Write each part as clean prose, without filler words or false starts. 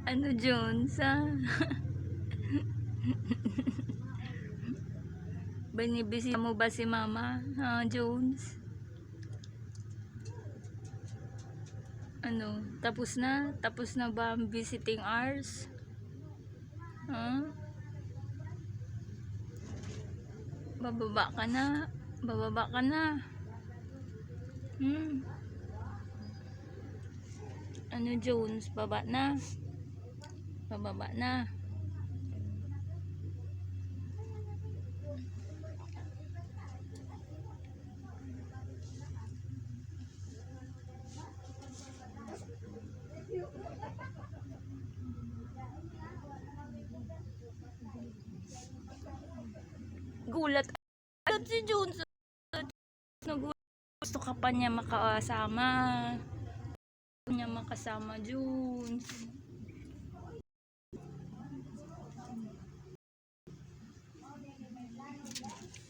Ano, Jones, ha? Binibisita mo ba si mama, ha, Jones? Ano, tapos na? Tapos na ba ang visiting hours? Ha? Bababa ka na? Bababa ka na? Hmm? Ano, Jones? Baba na? Bababa na? Gulat si Jones. Gusto ka pa niya makasama. Gusto niya makasama, Jones.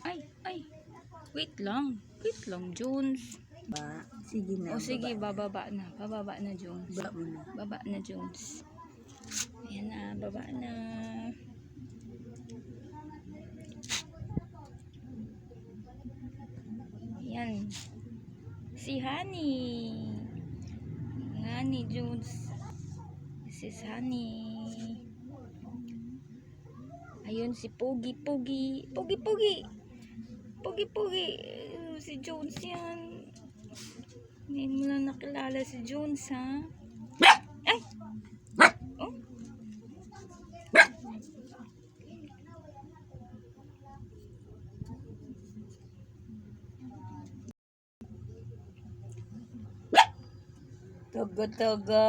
Ay. Wait lang, Jones. Sige na. O sige, bababa na. Bababa na, Jones. Baba mo na. Baba na, Jones. Ayan na, baba na. Ayan. Si Honey. Honey, Jones. This is Honey. Ayun, si Pogi. Si Jones yan. Hindi mo lang nakilala si Jones, ha? Ay! Oh? Taga.